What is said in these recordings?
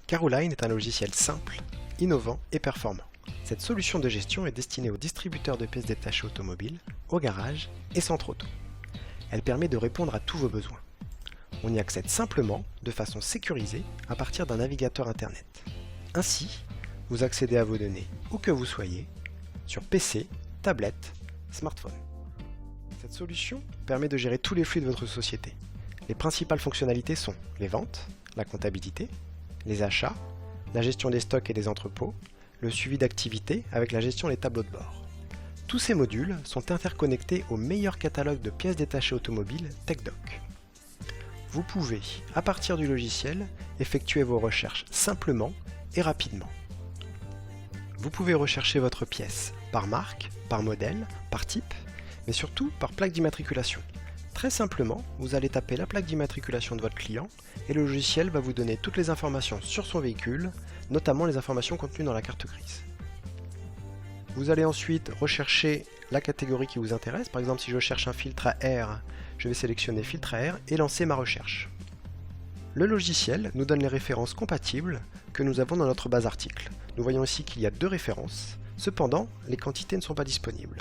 Caroline est un logiciel simple, innovant et performant. Cette solution de gestion est destinée aux distributeurs de pièces détachées automobiles, aux garages et centres auto. Elle permet de répondre à tous vos besoins. On y accède simplement, de façon sécurisée, à partir d'un navigateur Internet. Ainsi, vous accédez à vos données où que vous soyez, sur PC, tablette, smartphone. Cette solution permet de gérer tous les flux de votre société. Les principales fonctionnalités sont les ventes, la comptabilité, les achats, la gestion des stocks et des entrepôts, le suivi d'activité avec la gestion des tableaux de bord. Tous ces modules sont interconnectés au meilleur catalogue de pièces détachées automobiles TechDoc. Vous pouvez, à partir du logiciel, effectuer vos recherches simplement et rapidement. Vous pouvez rechercher votre pièce par marque, par modèle, par type, mais surtout par plaque d'immatriculation. Très simplement, vous allez taper la plaque d'immatriculation de votre client et le logiciel va vous donner toutes les informations sur son véhicule, notamment les informations contenues dans la carte grise. Vous allez ensuite rechercher la catégorie qui vous intéresse. Par exemple, si je cherche un filtre à air, je vais sélectionner filtre à air et lancer ma recherche. Le logiciel nous donne les références compatibles que nous avons dans notre base article. Nous voyons ici qu'il y a 2 références, cependant les quantités ne sont pas disponibles.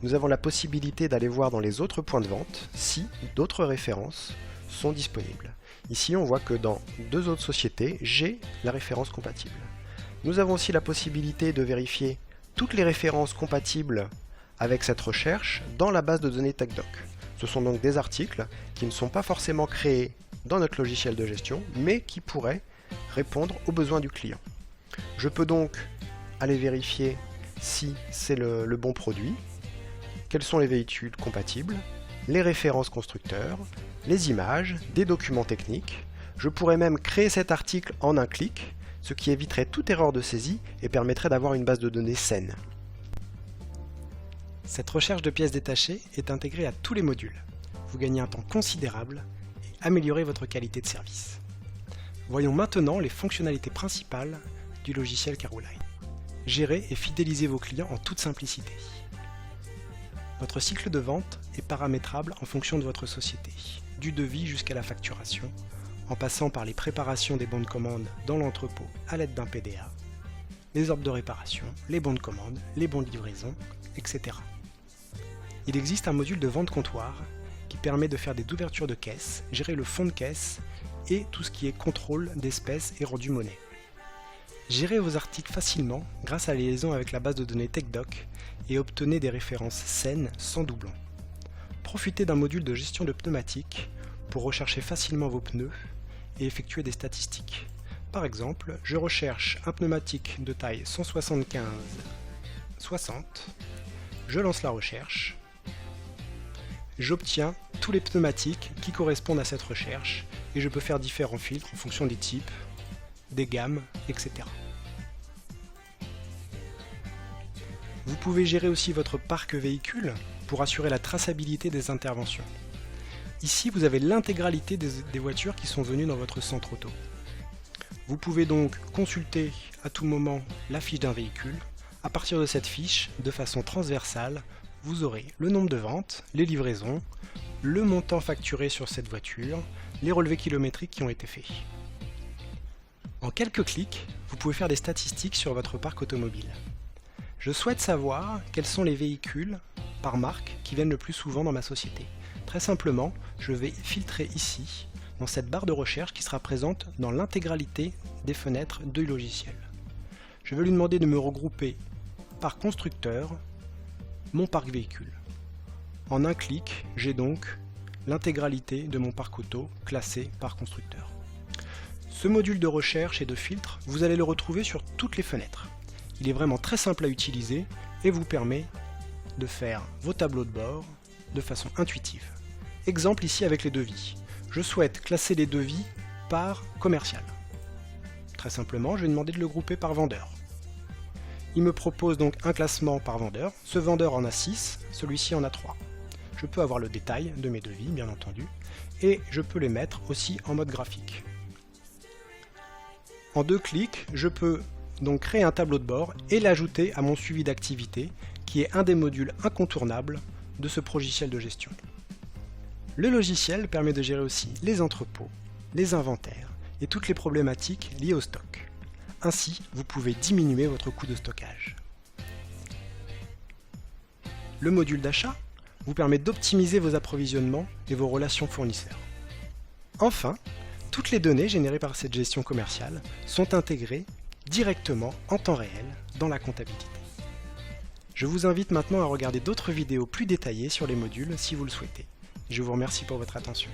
Nous avons la possibilité d'aller voir dans les autres points de vente si d'autres références sont disponibles. Ici on voit que dans 2 autres sociétés, j'ai la référence compatible. Nous avons aussi la possibilité de vérifier toutes les références compatibles avec cette recherche dans la base de données TechDoc. Ce sont donc des articles qui ne sont pas forcément créés dans notre logiciel de gestion, mais qui pourraient répondre aux besoins du client. Je peux donc aller vérifier si c'est le bon produit, quels sont les véhicules compatibles, les références constructeurs, les images, des documents techniques. Je pourrais même créer cet article en un clic, ce qui éviterait toute erreur de saisie et permettrait d'avoir une base de données saine. Cette recherche de pièces détachées est intégrée à tous les modules. Vous gagnez un temps considérable et améliorez votre qualité de service. Voyons maintenant les fonctionnalités principales du logiciel Caroline. Gérez et fidélisez vos clients en toute simplicité. Votre cycle de vente est paramétrable en fonction de votre société, du devis jusqu'à la facturation, en passant par les préparations des bons de commande dans l'entrepôt à l'aide d'un PDA, les ordres de réparation, les bons de commande, les bons de livraison, etc. Il existe un module de vente comptoir qui permet de faire des ouvertures de caisse, gérer le fond de caisse et tout ce qui est contrôle d'espèces et rendu monnaie. Gérez vos articles facilement grâce à la liaison avec la base de données TechDoc et obtenez des références saines sans doublons. Profitez d'un module de gestion de pneumatiques pour rechercher facilement vos pneus et effectuer des statistiques. Par exemple, je recherche un pneumatique de taille 175-60, je lance la recherche, j'obtiens tous les pneumatiques qui correspondent à cette recherche et je peux faire différents filtres en fonction des types, des gammes, etc. Vous pouvez gérer aussi votre parc véhicule pour assurer la traçabilité des interventions. Ici, vous avez l'intégralité des voitures qui sont venues dans votre centre auto. Vous pouvez donc consulter à tout moment la fiche d'un véhicule. À partir de cette fiche, de façon transversale, vous aurez le nombre de ventes, les livraisons, le montant facturé sur cette voiture, les relevés kilométriques qui ont été faits. En quelques clics, vous pouvez faire des statistiques sur votre parc automobile. Je souhaite savoir quels sont les véhicules par marque qui viennent le plus souvent dans ma société. Très simplement, je vais filtrer ici, dans cette barre de recherche qui sera présente dans l'intégralité des fenêtres du logiciel. Je vais lui demander de me regrouper par constructeur mon parc véhicule. En un clic, j'ai donc l'intégralité de mon parc auto classé par constructeur. Ce module de recherche et de filtre, vous allez le retrouver sur toutes les fenêtres. Il est vraiment très simple à utiliser et vous permet de faire vos tableaux de bord de façon intuitive. Exemple ici avec les devis. Je souhaite classer les devis par commercial. Très simplement, je vais demander de le grouper par vendeur. Il me propose donc un classement par vendeur. Ce vendeur en a 6, celui-ci en a 3. Je peux avoir le détail de mes devis, bien entendu, et je peux les mettre aussi en mode graphique. En 2 clics, je peux donc créer un tableau de bord et l'ajouter à mon suivi d'activité, qui est un des modules incontournables de ce logiciel de gestion. Le logiciel permet de gérer aussi les entrepôts, les inventaires et toutes les problématiques liées au stock. Ainsi, vous pouvez diminuer votre coût de stockage. Le module d'achat vous permet d'optimiser vos approvisionnements et vos relations fournisseurs. Enfin, toutes les données générées par cette gestion commerciale sont intégrées directement en temps réel dans la comptabilité. Je vous invite maintenant à regarder d'autres vidéos plus détaillées sur les modules si vous le souhaitez. Je vous remercie pour votre attention.